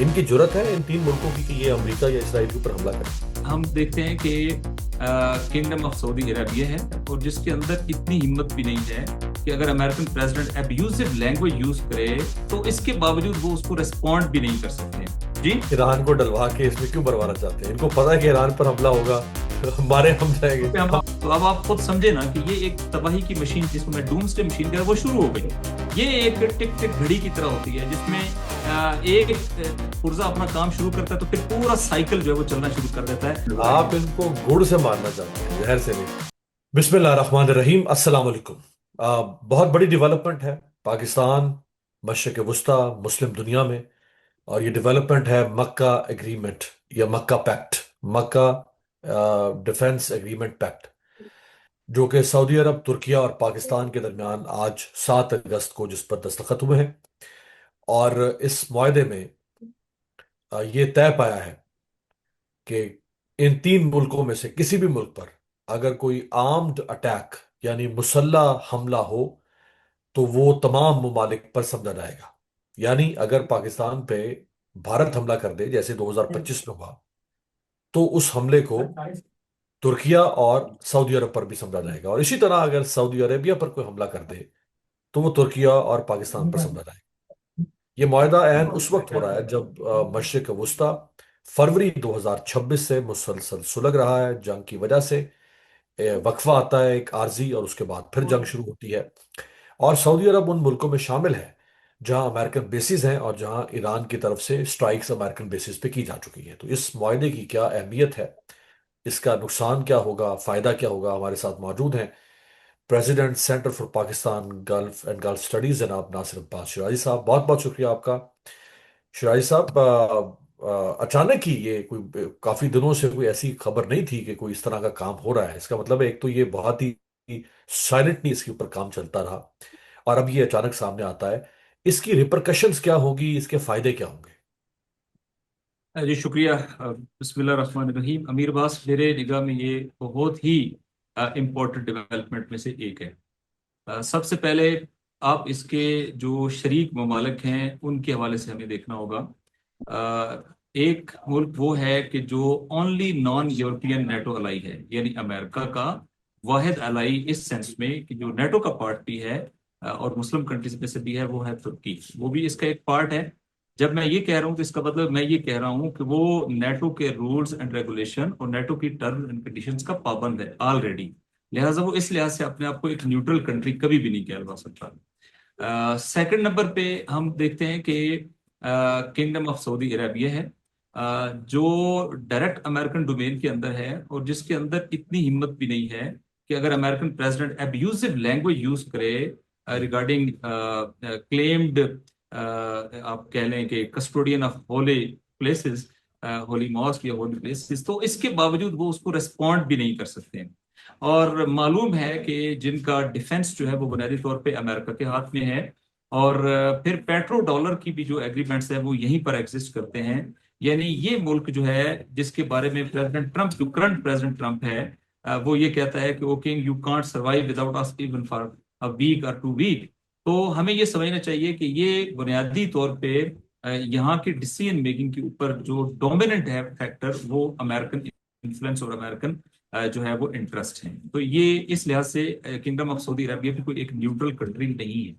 इनकी जुर्रत है इन तीन मुल्कों की कि ये अमेरिका या इसराइल के ऊपर हमला करें। हम देखते हैं कि किंगडम ऑफ सऊदी अरेबिया है और जिसके अंदर इतनी हिम्मत भी नहीं है कि अगर American president abusive language use करे तो इसके बावजूद वो उसको रिस्पॉन्ड भी नहीं कर सकते जी। ईरान को डलवा के इसमें क्यों बरवाना चाहते हैं? इनको पता है कि ईरान पर हमला होगा, हमारे हम जाएंगे पे हम हम। तो अब आप खुद समझे ना कि ये एक तबाही की मशीन जिसको मैं डूम्सडे मशीन कह रहा हूं, वो शुरू हो गई। ये एक टिक टिक घड़ी की तरह होती है जिसमें एक पुर्जा अपना काम शुरू करता है तो फिर पूरा साइकिल जो है वो चलना शुरू कर देता है। आप इनको गुड़ से मारना चाहते हैं, जहर से नहीं। बिस्मिल्लाह रहमान रहीम, अस्सलाम वालेकुम। बहुत बड़ी डेवलपमेंट है पाकिस्तान, मशरिक वस्ता, मुस्लिम दुनिया में। और ये डेवलपमेंट है मक्का एग्रीमेंट या मक्का पैक्ट, मक्का डिफेंस एग्रीमेंट पैक्ट, जो कि सऊदी अरब, तुर्किया और पाकिस्तान के दरमियान आज 7 अगस्त को जिस पर दस्तखत हुए हैं। और इस मुआहदे में ये तय पाया है कि इन तीन मुल्कों में से किसी भी मुल्क पर अगर कोई आर्म्ड अटैक यानी मुसल्ह हमला हो तो वो तमाम ममालिक पर समझा जाएगा। यानी अगर पाकिस्तान पे भारत हमला कर दे जैसे 2025 में हुआ, तो उस हमले को तुर्किया और सऊदी अरब पर भी समझा जाएगा। और इसी तरह अगर सऊदी अरेबिया पर कोई हमला कर दे तो वो तुर्किया और पाकिस्तान पर समझा जाएगा। ये मुआहदा ऐन उस वक्त हो रहा है जब मशरिक वस्ता फरवरी 2026 से मुसलसल सुलग रहा है जंग की वजह से। वक्फा आता है एक आर्जी और उसके बाद फिर जंग शुरू होती है। और सऊदी अरब उन मुल्कों में शामिल है जहां अमेरिकन बेसिस हैं और जहां ईरान की तरफ से स्ट्राइक्स अमेरिकन बेसिस पे की जा चुकी हैं। तो इस मुआहदे की क्या अहमियत है, इसका नुकसान क्या होगा, फायदा क्या होगा, हमारे साथ मौजूद हैं president centre for Pakistan gulf and gulf studies जनाब नासिर अब्बास शिराजी साहब। बहुत बहुत शुक्रिया आपका शिराजी साहब। अचानक ही ये कोई काफी दिनों से कोई ऐसी खबर नहीं थी कि कोई इस तरह का काम हो रहा है। इसका मतलब है एक तो ये बहुत ही साइलेंटली इसके ऊपर काम चलता रहा और अब ये अचानक सामने आता है। इसकी रिपरकशंस क्या होगी, इसके फायदे क्या होंगे? जी शुक्रिया। बिस्मिल्लाह रहमान रहीम। अमीर बास, मेरे निगाह में ये बहुत ही इम्पोर्टेंट डेवलपमेंट में से एक है। सबसे पहले आप इसके जो शरीक ममालिक हैं उनके हवाले से हमें देखना होगा। एक मुल्क वो है कि जो only non European NATO Alai है, यानी अमेरिका का वाहिद अलाई इस सेंस में कि जो नेटो का पार्ट भी है और मुस्लिम कंट्रीज में से भी है, वो है तुर्की। वो भी इसका एक पार्ट है। जब मैं ये कह रहा हूँ तो इसका मतलब मैं ये कह रहा हूँ कि वो नेटो के रूल्स एंड रेगुलेशन और नेटो की टर्म्स एंड कंडीशंस का पाबंद है ऑलरेडी। लिहाजा वो इस लिहाज से अपने आप को एक न्यूट्रल कंट्री कभी भी नहीं कहलवा सकता। सेकंड नंबर पे हम देखते हैं कि किंगडम ऑफ सऊदी अरेबिया है, जो डायरेक्ट अमेरिकन डोमेन के अंदर है और जिसके अंदर इतनी हिम्मत भी नहीं है कि अगर American president abusive language use करे रिगार्डिंग क्लेम्ड, आप कह लें कि custodian of holy places, holy mosque या होली प्लेसेस, तो इसके बावजूद वो उसको रिस्पॉन्ड भी नहीं कर सकते हैं। और मालूम है कि जिनका डिफेंस जो है वो बुनियादी तौर पे अमेरिका के हाथ में है। और फिर पेट्रो डॉलर की भी जो एग्रीमेंट्स है वो यहीं पर एग्जिस्ट करते हैं। यानी ये मुल्क जो है जिसके बारे में प्रेसिडेंट ट्रंप, जो करंट प्रेसिडेंट ट्रंप है, वो ये कहता है कि oh king you can't survive without us even for a week और 2 वीक। तो हमें ये समझना चाहिए कि ये बुनियादी तौर पे यहाँ की डिसीजन मेकिंग के ऊपर जो डोमिनेंट है फैक्टर, वो अमेरिकन इन्फ्लुएंस और अमेरिकन जो है वो इंटरेस्ट है। तो ये इस लिहाज से किंगडम ऑफ सऊदी अरबिया भी कोई एक न्यूट्रल कंट्री नहीं है।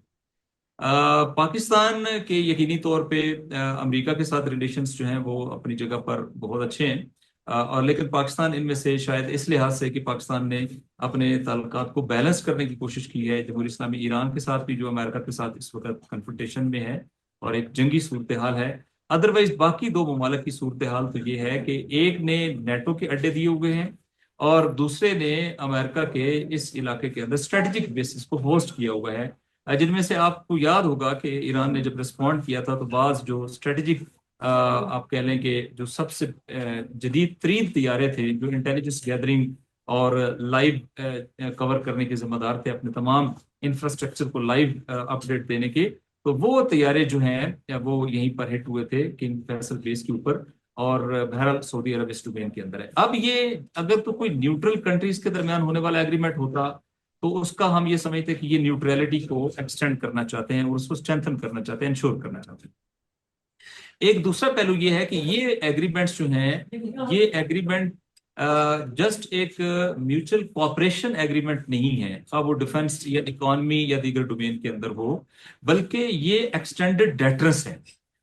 पाकिस्तान के यकीनी तौर पे अमेरिका के साथ रिलेशंस जो हैं वो अपनी जगह पर बहुत अच्छे हैं। और लेकिन पाकिस्तान इनमें से शायद इस लिहाज से कि पाकिस्तान ने अपने ताल्लुकात को बैलेंस करने की कोशिश की है जमहूरी इस्लामी ईरान के साथ भी, जो अमेरिका के साथ इस वक्त कन्फ्रंटेशन में है और एक जंगी सूरत हाल है। अदरवाइज बाकी दो ममालिक की सूरत हाल तो ये है कि एक ने नेटो के अड्डे दिए हुए हैं और दूसरे ने अमेरिका के इस इलाके के अंदर स्ट्रेटेजिक बेसिस को होस्ट किया हुआ है। जिनमें से आपको याद होगा कि ईरान ने जब रिस्पॉन्ड किया था तो बाज जो स्ट्रेटेजिक, आप कह लें कि जो सबसे जदीद तरीन तैयारे थे जो इंटेलिजेंस गैदरिंग और लाइव कवर करने के जिम्मेदार थे, अपने तमाम इंफ्रास्ट्रक्चर को लाइव अपडेट देने के, तो वो तैयारे जो हैं वो यहीं पर हिट हुए थे किंग फैसल बेस के ऊपर। और बहरहाल सऊदी अरब इस डोमेन के अंदर है। अब ये अगर तो कोई न्यूट्रल कंट्रीज के दरमियान होने वाला एग्रीमेंट होता तो उसका हम ये समझते हैं कि ये न्यूट्रलिटी को एक्सटेंड करना चाहते हैं और उसको स्ट्रेंथन करना चाहते हैं, इंश्योर करना चाहते हैं। एक दूसरा पहलू ये है कि ये एग्रीमेंट्स जो हैं, ये एग्रीमेंट जस्ट एक म्यूचुअल कॉपरेशन एग्रीमेंट नहीं है, अब वो डिफेंस या इकोनॉमी या दीगर डोमेन के अंदर हो, बल्कि ये एक्सटेंडेड डेटर्स है।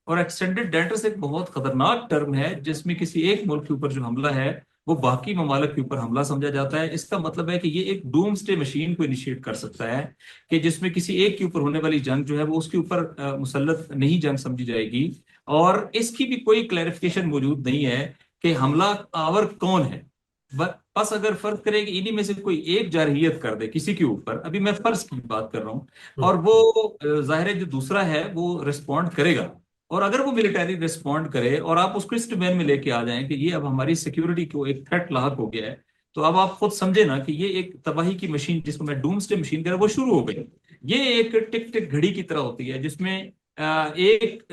और एक्सटेंडेड डेटर्स एक बहुत खतरनाक टर्म है, जिसमें किसी एक मुल्क के ऊपर जो हमला है वो बाकी ममालिक के ऊपर हमला समझा जाता है। इसका मतलब है कि ये एक डूम्सडे मशीन को इनिशिएट कर सकता है, कि जिसमें किसी एक के ऊपर होने वाली जंग जो है वो उसके ऊपर मुसल्लत नहीं जंग समझी जाएगी। और इसकी भी कोई क्लैरिफिकेशन मौजूद नहीं है कि हमला आवर कौन है। बस अगर फर्ज करें कि इन्हीं में से कोई एक जारहियत कर दे किसी के ऊपर, अभी मैं फर्ज की बात कर रहा हूँ, हम्म। और वो जाहिर है जो दूसरा है वो रिस्पॉन्ड करेगा, और अगर वो मिलिटरी रिस्पॉन्ड करे और आप उसको इस डोमेन में लेके आ जाएं कि ये अब हमारी सिक्योरिटी को एक थ्रेट लाक हो गया है, तो अब आप खुद समझे ना कि ये एक तबाही की मशीन, जिसको मैं डूम्सडे मशीन कह रहा हूं, वो शुरू हो गई। ये एक टिक टिक घड़ी की तरह होती है, जिसमें एक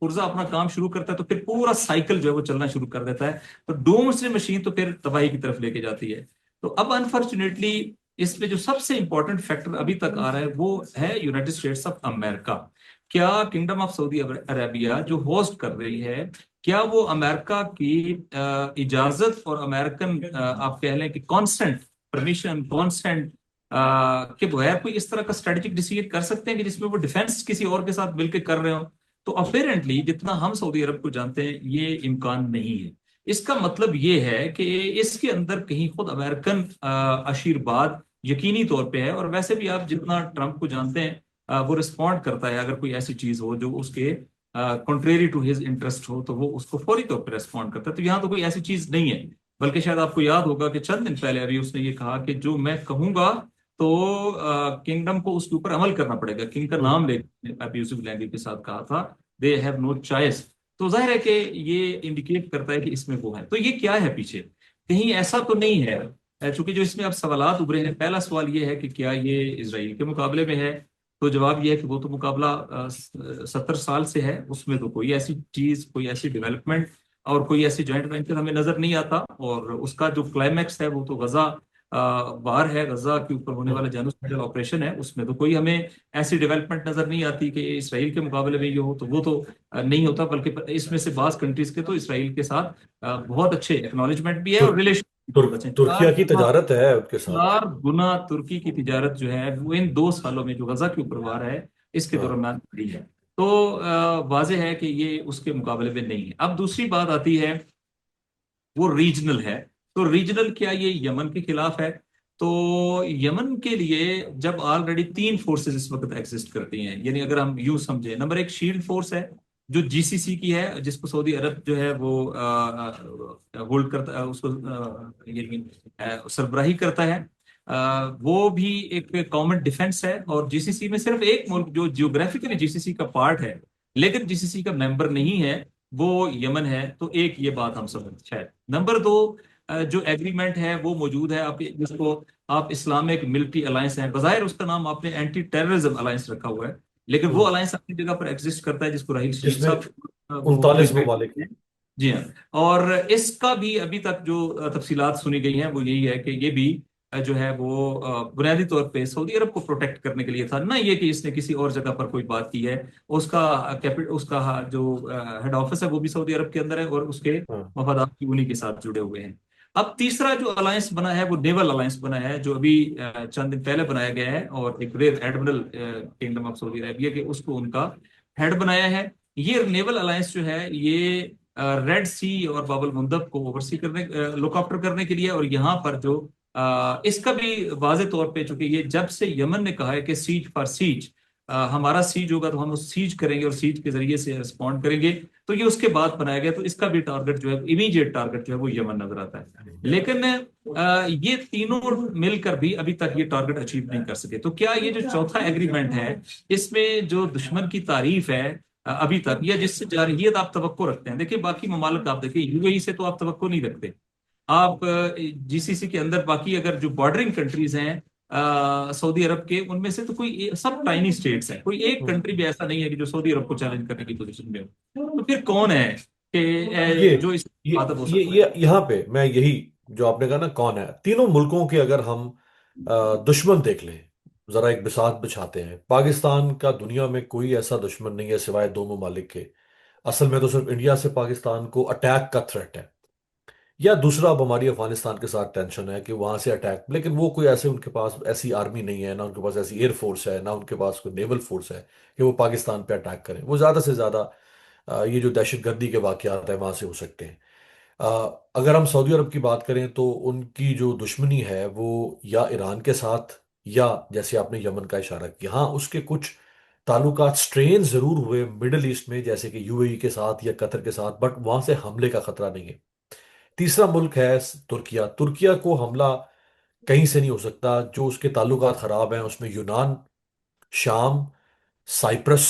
पुर्जा अपना काम शुरू करता है तो फिर पूरा साइकिल जो है वो चलना शुरू कर देता है। तो डूम्सडे मशीन तो फिर तबाही की तरफ लेके जाती है। तो अब अनफॉर्चुनेटली इसमें जो सबसे इंपॉर्टेंट फैक्टर अभी तक आ रहा है वो है यूनाइटेड स्टेट्स ऑफ अमेरिका। क्या किंगडम ऑफ सऊदी अरेबिया जो होस्ट कर रही है, क्या वो अमेरिका की इजाजत और अमेरिकन आप कह लें कि कॉन्सेंट, परमिशन कॉन्सेंट के बगैर कोई इस तरह का स्ट्रेटेजिक डिसीजन कर सकते हैं कि जिसमें वो डिफेंस किसी और के साथ मिलकर कर रहे हो? तो अपेरेंटली जितना हम सऊदी अरब को जानते हैं ये इम्कान नहीं है। इसका मतलब ये है कि इसके अंदर कहीं खुद अमेरिकन आशीर्वाद यकीनी तौर पे है। और वैसे भी आप जितना ट्रंप को जानते हैं, वो रिस्पॉन्ड करता है, अगर कोई ऐसी चीज हो जो उसके कॉन्ट्रेरी टू हिज इंटरेस्ट हो तो वो उसको फौरी तौर पर रिस्पॉन्ड करता है। तो यहाँ तो कोई ऐसी चीज नहीं है। बल्कि शायद आपको याद होगा कि चंद दिन पहले अभी उसने ये कहा कि जो मैं कहूंगा तो किंगडम को उसके ऊपर अमल करना पड़ेगा। किंग का हम्म। नाम लेकर अब्यूसिव लैंग्वेज के साथ कहा था, दे हैव नो चॉइस। तो जाहिर है कि ये इंडिकेट करता है कि इसमें वो है। तो ये क्या है पीछे, कहीं ऐसा तो नहीं है। चूंकि जो इसमें अब सवालात उभरे हैं, पहला सवाल ये है कि क्या ये इसराइल के मुकाबले में है? तो जवाब ये है कि वो तो मुकाबला 70 साल से है, उसमें तो कोई ऐसी चीज, कोई ऐसी डेवलपमेंट और कोई ऐसी जॉइंट वेंचर हमें नजर नहीं आता। और उसका जो क्लाइमैक्स है वो तो गजा वार है, गजा के ऊपर होने वाला हम्म। जेनोसाइडल ऑपरेशन है। उसमें तो कोई हमें ऐसी डेवलपमेंट नजर नहीं आती कि इसराइल के मुकाबले में ये हो, तो वो तो नहीं होता। बल्कि इसमें से बाज कंट्रीज के तो इसराइल के साथ बहुत अच्छे एक्नॉलेजमेंट भी है और रिलेशन बहुत अच्छे हैं। तुर्किया की तजारत है उनके साथ। 4 गुना तुर्की की तिजारत जो है वो इन 2 सालों में जो गजा के ऊपर वार है इसके हाँ। दौरान बढ़ी है। तो वाजह है कि ये उसके मुकाबले में नहीं है। अब दूसरी बात आती है, वो रीजनल है। तो रीजनल क्या ये यमन के खिलाफ है? तो यमन के लिए जब ऑलरेडी 3 फोर्सेस इस वक्त एग्जिस्ट करती हैं, यानी अगर हम यूं समझे, नंबर एक शील्ड फोर्स है जो जीसीसी की है, जिसको सऊदी अरब जो है वो होल्ड करता है, उसको यानी सरबराही करता है। वो भी एक कॉमन डिफेंस है। और जीसीसी में सिर्फ एक मुल्क जो जियोग्राफिकली जीसीसी का पार्ट है लेकिन जीसीसी का मेंबर नहीं है, वो यमन है। तो एक ये बात हम समझ शायद। नंबर दो, जो एग्रीमेंट है वो मौजूद है, आप जिसको आप इस्लामिक मिलिट्री अलायंस है, बजाय उसका नाम आपने एंटी टेररिज्म अलायंस रखा हुआ है, लेकिन वो हम्म। अलायंस अपनी जगह पर एग्जिस्ट करता है, जिसको राहील शरीफ जिसमें साहब वो 39 प्रेसिडेंट ममालिक हैं। हैं। जी हाँ। और इसका भी अभी तक जो तफसीलात सुनी गई हैं वो यही है कि ये भी जो है वो बुनियादी तौर पे सऊदी अरब को प्रोटेक्ट करने के लिए था, ना ये कि इसने किसी और जगह पर कोई बात की है। उसका कैपिटल, उसका जो हेड ऑफिस है वो भी सऊदी अरब के अंदर है, और उसके हाँ। मफादात भी उन्हीं के साथ जुड़े हुए हैं। अब तीसरा जो अलायंस बना है वो नेवल अलायंस बना है, जो अभी चंद दिन पहले बनाया गया है, और एक rear admiral kingdom of Saudi Arabia के उसको उनका हेड बनाया है। ये नेवल अलायंस जो है ये रेड सी और बाबल मुंदब को ओवरसी करने, लुक आफ्टर करने के लिए। और यहाँ पर जो इसका भी वाजे तौर पे, चूंकि ये जब से यमन ने कहा है कि सीज फॉर सीज, हमारा सीज होगा तो हम उस सीज करेंगे और सीज के जरिए से रिस्पॉन्ड करेंगे, तो ये उसके बाद बनाया गया। तो इसका भी टारगेट जो है, इमीडिएट टारगेट जो है वो यमन नजर आता है। लेकिन ये तीनों मिलकर भी अभी तक ये टारगेट अचीव नहीं कर सके। तो क्या ये जो चौथा एग्रीमेंट है इसमें जो दुश्मन की तारीफ है अभी तक, या जिससे जारहियत आप तवक्को रखते हैं? देखिए बाकी ममालिक, आप देखिए यूएई से तो आप तवक्को नहीं रखते। आप जीसीसी के अंदर बाकी अगर जो बॉर्डरिंग कंट्रीज हैं सऊदी अरब के, उनमें से तो कोई सब टाइनी स्टेट्स हैं, कोई एक हम्म। कंट्री भी ऐसा नहीं है कि जो सऊदी अरब को चैलेंज करने की पोजीशन में हो। तो फिर कौन है कि ये जो इस ये बात हो सकता है? यहाँ पे मैं यही, जो आपने कहा ना कौन है, तीनों मुल्कों के अगर हम दुश्मन देख लें, जरा एक बिसात बिछाते हैं, पाकिस्तान का दुनिया में कोई ऐसा दुश्मन नहीं है सिवाय दो ममालिक के। असल में तो सिर्फ इंडिया से पाकिस्तान को अटैक का थ्रेट है, या दूसरा अब हमारी अफगानिस्तान के साथ टेंशन है कि वहां से अटैक, लेकिन वो कोई ऐसे उनके पास ऐसी आर्मी नहीं है, ना उनके पास ऐसी एयरफोर्स है, ना उनके पास कोई नेवल फोर्स है कि वो पाकिस्तान पे अटैक करें। वो ज़्यादा से ज़्यादा ये जो दहशतगर्दी के वाक़यात है वहां से हो सकते हैं। अगर हम सऊदी अरब की बात करें तो उनकी जो दुश्मनी है वो या ईरान के साथ, या जैसे आपने यमन का इशारा किया, हाँ उसके कुछ ताल्लुकात स्ट्रेन जरूर हुए मिडल ईस्ट में, जैसे कि यूएई के साथ या कतर के साथ, बट वहां से हमले का खतरा नहीं है। तीसरा मुल्क है तुर्किया। तुर्किया को हमला कहीं से नहीं हो सकता। जो उसके ताल्लुकात खराब हैं उसमें यूनान, शाम, साइप्रस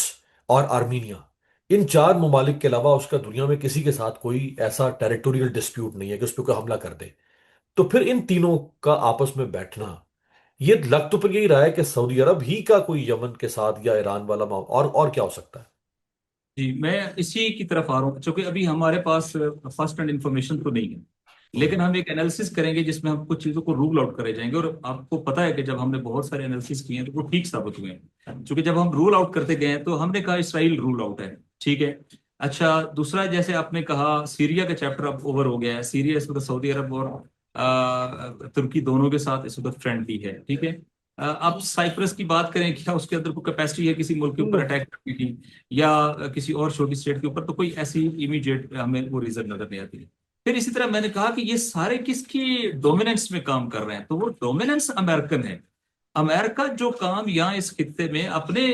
और आर्मीनिया, इन चार ममालिक के अलावा उसका दुनिया में किसी के साथ कोई ऐसा टेरिटोरियल डिस्प्यूट नहीं है कि उस पर कोई हमला कर दे। तो फिर इन तीनों का आपस में बैठना, ये लग तो फिर यही रहा है कि सऊदी अरब ही का कोई यमन के साथ या ईरान वाला और क्या हो सकता है। जी, मैं इसी की तरफ आ रहा हूँ, क्योंकि अभी हमारे पास फर्स्ट हैंड इंफॉर्मेशन तो नहीं है, हम्म। लेकिन हम एक एनालिसिस करेंगे जिसमें हम कुछ चीज़ों को रूल आउट करे जाएंगे। और आपको पता है कि जब हमने बहुत सारे एनालिसिस किए हैं तो वो ठीक साबित हुए हैं, क्योंकि जब हम रूल आउट करते गए हैं तो हमने कहा इसराइल रूल आउट है, ठीक है। अच्छा, दूसरा जैसे आपने कहा सीरिया का चैप्टर अब ओवर हो गया है। सीरिया इस वक्त सऊदी अरब और तुर्की दोनों के साथ इस वक्त फ्रेंडली है, ठीक है। अब साइप्रस की बात करें, क्या उसके अंदर कोई कैपेसिटी है किसी मुल्क के ऊपर नहीं। अटैक करने की, या किसी और छोटी स्टेट के ऊपर? तो कोई ऐसी इमीडिएट हमें वो रीजन नजर नहीं आती है। फिर इसी तरह मैंने कहा कि ये सारे किसकी डोमिनेंस में काम कर रहे हैं, तो वो डोमिनेंस अमेरिकन है। अमेरिका जो काम यहाँ इस खित्ते में अपने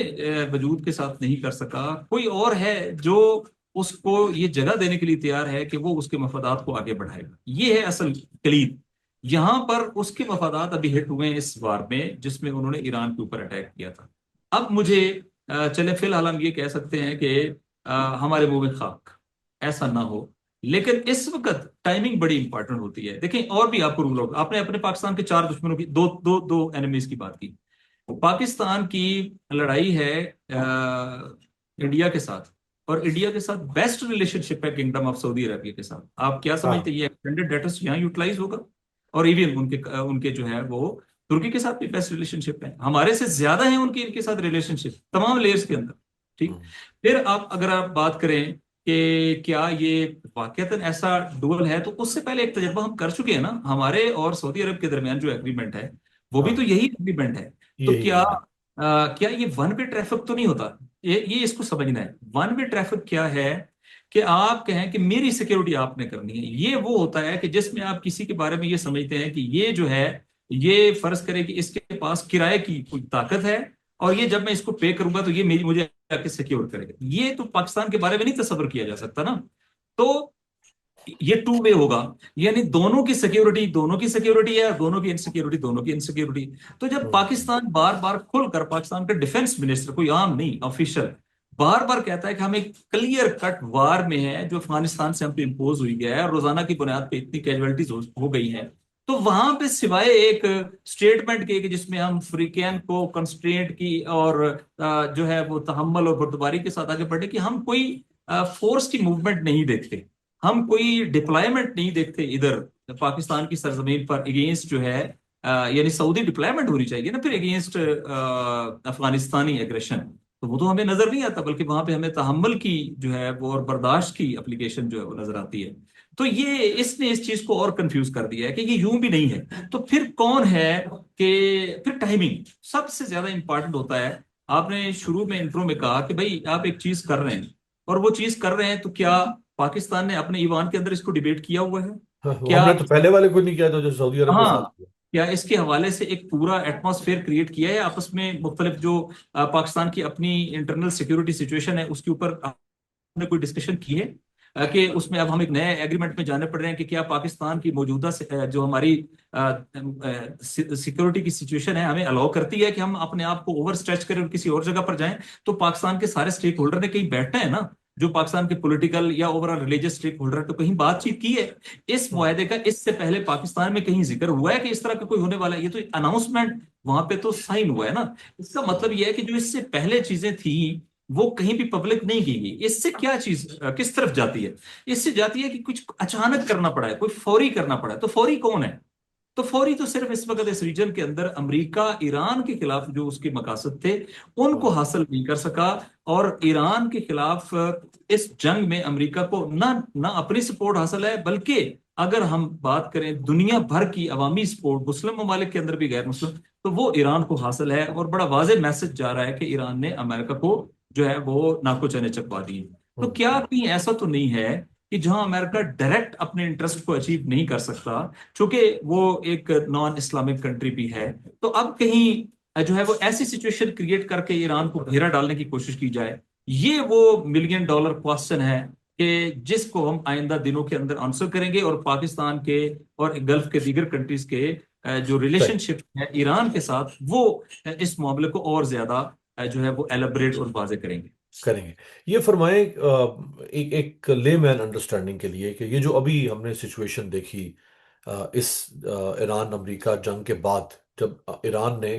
वजूद के साथ नहीं कर सका, कोई और है जो उसको ये जगह देने के लिए तैयार है कि वो उसके मफादात को आगे बढ़ाएगा। ये है असल कलीद। यहाँ पर उसके मफादात अभी हिट हुए हैं इस वार में, जिसमें उन्होंने ईरान के ऊपर अटैक किया था। अब मुझे चले फिलहाल हम ये कह सकते हैं कि हमारे मुंह में खाक, ऐसा ना हो। लेकिन इस वक्त टाइमिंग बड़ी इंपॉर्टेंट होती है। देखें, और भी आपको रूल आउट, आपने अपने पाकिस्तान के चार दुश्मनों की, दो दो दो एनिमीज की बात की। पाकिस्तान की लड़ाई है इंडिया के साथ, और इंडिया के साथ बेस्ट रिलेशनशिप है किंगडम ऑफ सऊदी अरबिया के साथ। आप क्या समझते हाँ। हैं ये एक्सटेंडेड डेटर्स यहाँ यूटिलाइज होगा? और इवन उनके उनके जो है वो तुर्की के साथ भी बेस्ट रिलेशनशिप है, हमारे से ज्यादा है उनकी इनके साथ रिलेशनशिप तमाम लेयर्स के अंदर, ठीक। हम्म। फिर आप अगर आप बात करें कि क्या ये वाकयातन ऐसा डुअल है, तो उससे पहले एक तजर्बा हम कर चुके हैं ना, हमारे और सऊदी अरब के दरमियान जो एग्रीमेंट है वो भी तो हाँ, यही एग्रीमेंट है। तो यही क्या यही। क्या ये वन वे ट्रैफिक तो नहीं होता? ये इसको समझना है। वन वे ट्रैफिक क्या है कि आप कहें कि मेरी सिक्योरिटी आपने करनी है, ये वो होता है कि जिसमें आप किसी के बारे में ये समझते हैं कि ये जो है, ये फर्ज करें कि इसके पास किराए की कोई ताकत है, और ये जब मैं इसको पे करूंगा तो ये मेरी मुझे आके सिक्योर करेगा। ये तो पाकिस्तान के बारे में नहीं तस्वर किया जा सकता ना। तो ये टू वे होगा, यानी दोनों की सिक्योरिटी है, दोनों की इनसिक्योरिटी, दोनों की इनसिक्योरिटी। तो जब हम्म। पाकिस्तान बार बार खुलकर, पाकिस्तान का डिफेंस मिनिस्टर, कोई आम नहीं ऑफिशियल, बार बार कहता है कि हम एक क्लियर कट वार में है जो अफगानिस्तान से हम पे इम्पोज हुई गया है, और रोजाना की बुनियाद पे इतनी कैजुअलिटीज हो गई हैं, तो वहां पे सिवाय एक स्टेटमेंट के कि जिसमें हम फ्रीकैन को कंस्ट्रेंट की और जो है वो तहम्मुल और बर्दबारी के साथ आगे बढ़े, कि हम कोई फोर्स की मूवमेंट नहीं देखते, हम कोई डिप्लॉयमेंट नहीं देखते इधर पाकिस्तान की सरजमीन पर अगेंस्ट जो है यानी सऊदी डिप्लॉयमेंट होनी चाहिए ना फिर अगेंस्ट अफगानिस्तानी एग्रेशन। तो वो तो हमें नजर नहीं आता, बल्कि वहां पे हमें तहम्मुल की जो है वो और बर्दाश्त की एप्लीकेशन जो है वो नजर आती है। तो ये इसने इस चीज को और कंफ्यूज कर दिया है कि ये यूं भी नहीं है। तो फिर कौन है कि फिर टाइमिंग सबसे ज्यादा इंपॉर्टेंट होता है। आपने शुरू में इंट्रो में कहा कि भाई आप एक चीज कर रहे हैं, और वो चीज कर रहे हैं, तो क्या पाकिस्तान ने अपने ईवान के अंदर इसको डिबेट किया हुआ है? हाँ, वो क्या, हमने तो पहले वाले को नहीं किया था जो सऊदी अरब के साथ हाँ, किया। क्या इसके हवाले से एक पूरा एटमॉस्फेयर क्रिएट किया है आपस में मुख्तलिफ जो पाकिस्तान की अपनी इंटरनल सिक्योरिटी सिचुएशन है उसके ऊपर आपने कोई डिस्कशन की है? कि उसमें अब हम एक नए एग्रीमेंट में जाने पड़ रहे हैं कि क्या पाकिस्तान की मौजूदा जो हमारी सिक्योरिटी की सिचुएशन है हमें अलाउ करती है कि हम अपने आप को ओवर स्ट्रेच करें और किसी और जगह पर जाएं? तो पाकिस्तान के सारे स्टेक होल्डर ने कहीं बैठना है ना, जो पाकिस्तान के पॉलिटिकल या ओवरऑल रिलीजियस स्टेक होल्डर, तो कहीं बातचीत की है इस हम्म। मुआहदे का? इससे पहले पाकिस्तान में कहीं जिक्र हुआ है कि इस तरह का कोई होने वाला है? ये तो अनाउंसमेंट वहां पे तो साइन हुआ है ना। इसका मतलब हम्म। यह है कि जो इससे पहले चीजें थी वो कहीं भी पब्लिक नहीं की गई। इससे क्या चीज किस तरफ जाती है? इससे जाती है कि कुछ अचानक करना पड़ा है, कोई फौरी करना पड़ा है। तो फौरी कौन है? तो फौरी तो सिर्फ इस वक्त इस रीजन के अंदर अमेरिका ईरान के खिलाफ जो उसके मकासद थे उनको हम्म। हासिल नहीं कर सका। और ईरान के खिलाफ इस जंग में अमेरिका को ना ना अपनी सपोर्ट हासिल है, बल्कि अगर हम बात करें दुनिया भर की अवामी सपोर्ट मुस्लिम ममालिक के अंदर भी गैर मुस्लिम, तो वो ईरान को हासिल है। और बड़ा वाज़ेह मैसेज जा रहा है कि ईरान ने अमेरिका को जो है वो नाको चने चकवा दिए। तो हम्म। क्या कहीं ऐसा तो नहीं है कि जहां अमेरिका डायरेक्ट अपने इंटरेस्ट को अचीव नहीं कर सकता, चूंकि वो एक नॉन इस्लामिक कंट्री भी है, तो अब कहीं जो है वो ऐसी सिचुएशन क्रिएट करके ईरान को घेरा डालने की कोशिश की जाए। ये वो मिलियन डॉलर क्वेश्चन है कि जिसको हम आइंदा दिनों के अंदर आंसर करेंगे, और पाकिस्तान के और गल्फ के दीगर कंट्रीज के जो सही। रिलेशनशिप है ईरान के साथ, वो इस मामले को और ज्यादा जो है वो एलेबरेट और वाजे करेंगे। करेंगे। ये फरमाएं एक एक लेमैन अंडरस्टैंडिंग के लिए कि ये जो अभी हमने सिचुएशन देखी इस ईरान अमेरिका जंग के बाद, जब ईरान ने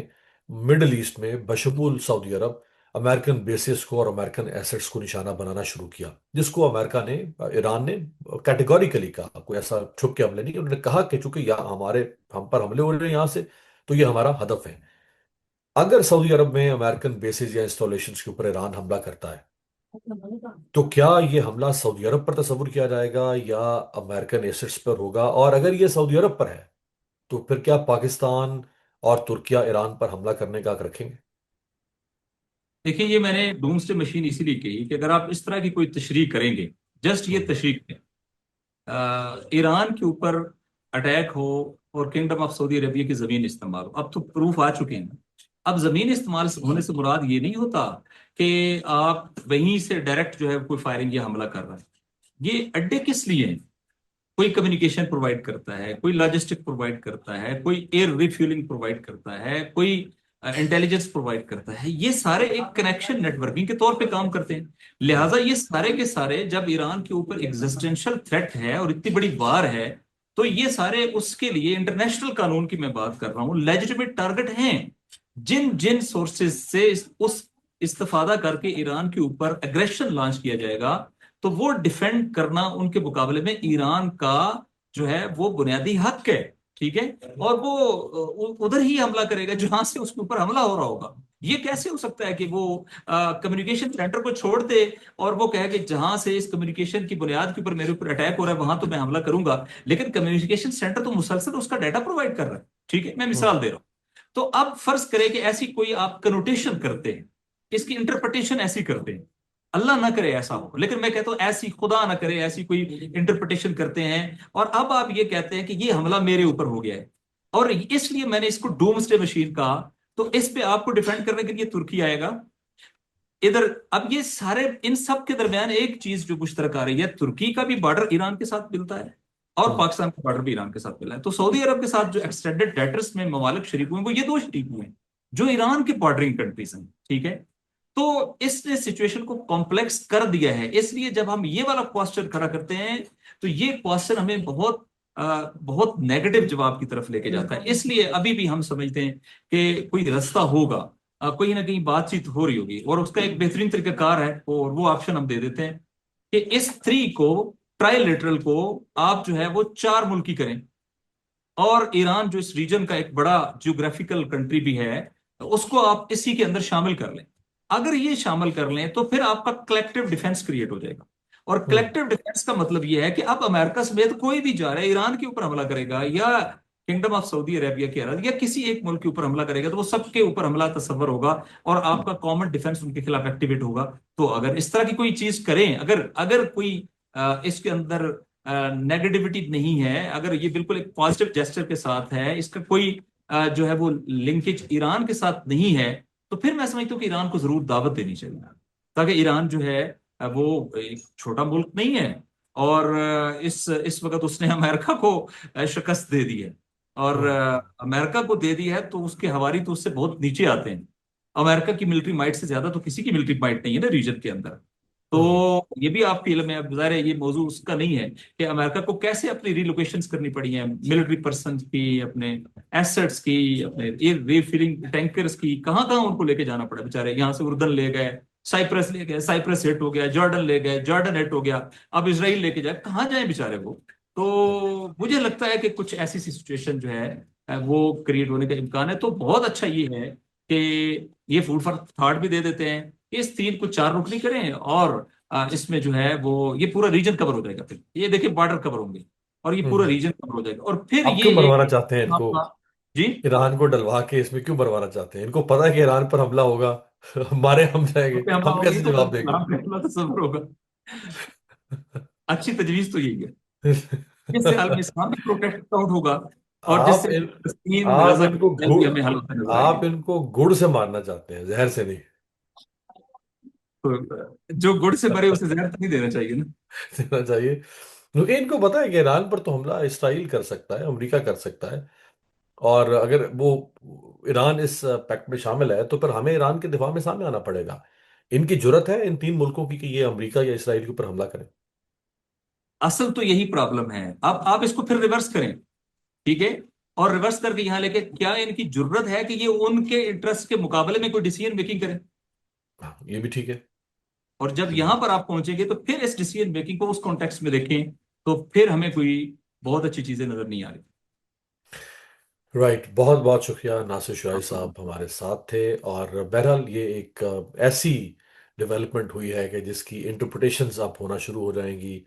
मिडल ईस्ट में बशमूल सऊदी अरब अमेरिकन बेसिस को और अमेरिकन एसेट्स को निशाना बनाना शुरू किया, जिसको अमेरिका ने ईरान ने कैटेगोरिकली कहा, कोई ऐसा छुप के हमले नहीं, उन्होंने कहा कि चूंकि यहाँ हमारे हम पर हमले हो रहे हैं यहाँ से, तो ये हमारा हदफ है। अगर सऊदी अरब में अमेरिकन बेसिस या इंस्टॉलेशंस के ऊपर ईरान हमला करता है, तो क्या ये हमला सऊदी अरब पर तस्वुर किया जाएगा या अमेरिकन एसेट्स पर होगा? और अगर ये सऊदी अरब पर है, तो फिर क्या पाकिस्तान और तुर्किया ईरान पर हमला करने का हक रखेंगे? देखिए, ये मैंने डूम्सडे मशीन इसीलिए कही कि अगर आप इस तरह की कोई तशरीह करेंगे, जस्ट ये हम्म। तशरीह करें, ईरान के ऊपर अटैक हो और किंगडम ऑफ सऊदी अरेबिया की जमीन इस्तेमाल हो, अब तो प्रूफ आ चुके हैं। अब जमीन इस्तेमाल होने से मुराद ये नहीं होता कि आप वहीं से डायरेक्ट जो है कोई फायरिंग या हमला कर रहा है। ये अड्डे किस लिए हैं? कोई कम्युनिकेशन प्रोवाइड करता है, कोई लॉजिस्टिक प्रोवाइड करता है, कोई एयर रिफ्यूलिंग प्रोवाइड करता है, कोई इंटेलिजेंस प्रोवाइड करता है। ये सारे एक कनेक्शन नेटवर्किंग के तौर पे काम करते हैं। हम्म। लिहाजा ये सारे के सारे जब ईरान के ऊपर एग्जिस्टेंशियल थ्रेट है और इतनी बड़ी वार है, तो ये सारे उसके लिए इंटरनेशनल कानून की मैं बात कर रहा हूँ, लेजिटिमेट टारगेट हैं। जिन जिन सोर्सेज से उस इस्तेफादा करके ईरान के ऊपर एग्रेशन लॉन्च किया जाएगा, तो वो डिफेंड करना उनके मुकाबले में ईरान का जो है वो बुनियादी हक है। ठीक है। और वो उधर ही हमला करेगा जहां से उसके ऊपर हमला हो रहा होगा। ये कैसे हो सकता है कि वो कम्युनिकेशन सेंटर को छोड़ दे और वो कहे कि जहां से इस कम्युनिकेशन की बुनियाद के ऊपर मेरे ऊपर अटैक हो रहा है वहां तो मैं हमला करूंगा, लेकिन कम्युनिकेशन सेंटर तो मुसलसल उसका डाटा प्रोवाइड कर रहा है। ठीक है, मैं हम्म। मिसाल दे रहा हूं। तो अब फर्ज करें कि ऐसी कोई आप कनोटेशन करते हैं, इसकी इंटरप्रिटेशन ऐसी करते हैं, अल्लाह ना करे ऐसा हो, लेकिन मैं कहता हूं ऐसी खुदा ना करे ऐसी कोई इंटरप्रिटेशन करते हैं, और अब आप ये कहते हैं कि ये हमला मेरे ऊपर हो गया है, और इसलिए मैंने इसको डूम्सडे मशीन कहा। तो इस पे आपको डिफेंड करने के लिए तुर्की आएगा इधर। अब ये सारे इन सब के दरमियान एक चीज जो मुश्तरक आ रही है, तुर्की का भी बॉर्डर ईरान के साथ मिलता है और हम्म। पाकिस्तान का बॉर्डर भी ईरान के साथ मिला है। तो सऊदी अरब के साथ जो एक्सटेंडेड डेटर्स में ममालिक शरीक हुए हैं, वो ये दो शरीक हुए हैं जो ईरान के बॉर्डरिंग कंट्रीज हैं। ठीक है। तो इसने सिचुएशन को कॉम्प्लेक्स कर दिया है। इसलिए जब हम ये वाला क्वेश्चन खड़ा करते हैं, तो ये क्वेश्चन हमें बहुत नेगेटिव जवाब की तरफ लेके जाता है। इसलिए अभी भी हम समझते हैं कि कोई रास्ता होगा, कहीं ना कहीं बातचीत हो रही होगी, और उसका एक बेहतरीन तरीकाकार है, और वो ऑप्शन हम दे देते हैं कि इस थ्री को, ट्राइलेटरल को, आप जो है वो चार मुल्की करें, और ईरान जो इस रीजन का एक बड़ा जियोग्राफिकल कंट्री भी है, उसको आप इसी के अंदर शामिल कर लें। अगर ये शामिल कर लें तो फिर आपका कलेक्टिव डिफेंस क्रिएट हो जाएगा। और हम्म। कलेक्टिव डिफेंस का मतलब यह है कि अब अमेरिका समेत कोई भी जा रहा है ईरान के ऊपर हमला करेगा, या किंगडम ऑफ सऊदी अरेबिया के या किसी एक मुल्क के ऊपर हमला करेगा, तो वो सबके ऊपर हमला तस्वर होगा, और आपका कॉमन डिफेंस उनके खिलाफ एक्टिवेट होगा। तो अगर इस तरह की कोई चीज करें, अगर अगर कोई इसके अंदर नेगेटिविटी नहीं है, अगर ये बिल्कुल एक पॉजिटिव जेस्चर के साथ है, इसका कोई जो है वो लिंकेज ईरान के साथ नहीं है, तो फिर मैं समझता हूँ कि ईरान को जरूर दावत देनी चाहिए, ताकि ईरान जो है वो एक छोटा मुल्क नहीं है, और इस वक्त उसने अमेरिका को शिकस्त दे दी है, और हम्म। अमेरिका को दे दी है, तो उसके हवारी तो उससे बहुत नीचे आते हैं। अमेरिका की मिलिट्री माइट से ज्यादा तो किसी की मिलिट्री माइट नहीं है ना रीजन के अंदर। हम्म। तो ये भी आपके इल्म में, अब ज़ाहिर है ये मौजू उसका नहीं है कि अमेरिका को कैसे अपनी रिलोकेशंस करनी पड़ी हैं, मिलिट्री पर्सन की, अपने एसेट्स की, अपने एयर रिफिलिंग टैंकर्स की, कहाँ कहाँ उनको लेके जाना पड़ा बेचारे। यहाँ से उर्दन ले गए, साइप्रस ले गए, साइप्रस हिट हो गया, जॉर्डन ले गए, जॉर्डन हिट हो गया, अब इसराइल लेके जाए, कहाँ जाए बेचारे वो। तो मुझे लगता है कि कुछ ऐसी सिचुएशन जो है वो क्रिएट होने का इम्कान है। तो बहुत अच्छा ये है कि ये फूड फॉर थॉट भी दे देते हैं, इस 3 को 4 रुकनी करें, और इसमें जो है वो ये पूरा रीजन कवर हो जाएगा। फिर ये देखिए बॉर्डर कवर होंगे और ये पूरा हम्म। रीजन कवर हो जाएगा, और फिर आप ये क्यों मरवाना एक चाहते हैं इनको? जी। ईरान को डलवा के इसमें क्यों मरवाना चाहते हैं? इनको पता है कि ईरान पर हमला होगा। हमारे हम तो जाएंगे, पे हमला हम होगा, ये कैसे तो जवाब देंगे? इस्लाम का हमला तस्वर होगा। अच्छी तजवीज तो यही है, जिससे आलमी इस्लाम भी प्रोटेक्ट आउट होगा, और आप जिससे इन फलस्तीन आप गजा की इनको मसले गुड़ भी हमें हल होते नजर आएंगे। आप इनको गुड़ से मारना चाहते हैं, जहर से नहीं। तो जो गुड़ से मरे उसे जहर तो नहीं देना चाहिए ना। देना चाहिए, क्योंकि इनको पता है कि ईरान पर तो हमला इसराइल कर सकता है, अमेरिका कर सकता है। और अगर वो ईरान इस पैक्ट में शामिल है तो फिर हमें ईरान के दिफा में सामने आना पड़ेगा। इनकी जुर्रत है इन 3 मुल्कों की कि ये अमेरिका या इसराइल के ऊपर हमला करें। असल तो यही प्रॉब्लम है। अब आप इसको फिर रिवर्स करें, ठीक है, और रिवर्स करके यहां लेके, क्या इनकी जरूरत है कि ये उनके इंटरेस्ट के मुकाबले में कोई डिसीजन मेकिंग करें? हाँ, ये भी ठीक है। और जब हम्म। यहां पर आप पहुंचेंगे तो फिर इस डिसीजन मेकिंग को उस कॉन्टेक्स्ट में देखें, तो फिर हमें कोई बहुत अच्छी चीजें नजर नहीं आ रही। राइट, बहुत बहुत शुक्रिया नासिर शुआई साहब आपका हमारे साथ थे। और बहरहाल ये एक ऐसी डेवलपमेंट हुई है कि जिसकी इंटरप्रिटेशंस अब होना शुरू हो जाएंगी।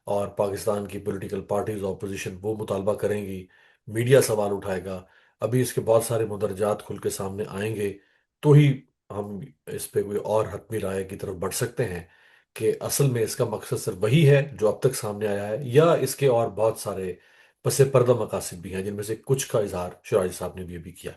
और पाकिस्तान की पॉलिटिकल पार्टीज ऑपोजिशन वो मुतालबा करेंगी, मीडिया सवाल उठाएगा। अभी इसके बहुत सारे मुदरजात खुल के सामने आएंगे, तो ही हम इस पे कोई और हतमी राय की तरफ बढ़ सकते हैं कि असल में इसका मकसद सिर्फ वही है जो अब तक सामने आया है, या इसके और बहुत सारे पसे पर्दा मकासद भी हैं, जिनमें से कुछ का इजहार शिराज साहब ने भी अभी किया।